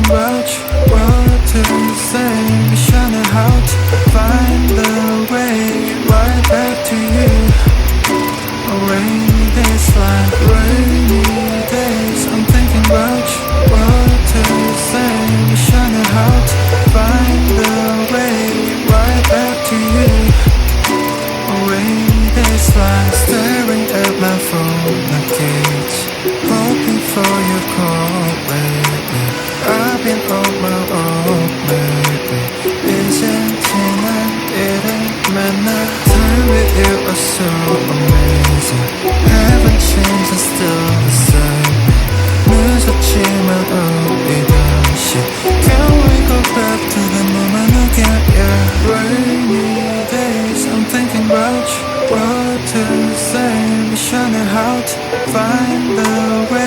about you, what to say. Wish I knew how to find the way right back to you. Rainy days like rainy days, I'm thinking about you, what to say. Wish I knew how to find the way right back to you. Rainy days like staring at my phone again, hoping for your call, baby. I've been on my own, baby. 이젠 지난 일은 맨날 time with you are so amazing. Haven't changed, I'm still the same. 늦었지만 우리 다시 Can we go back to the moment again, yeah. Rainy days, I'm thinking about you, what to say. Wish I knew how to find the way.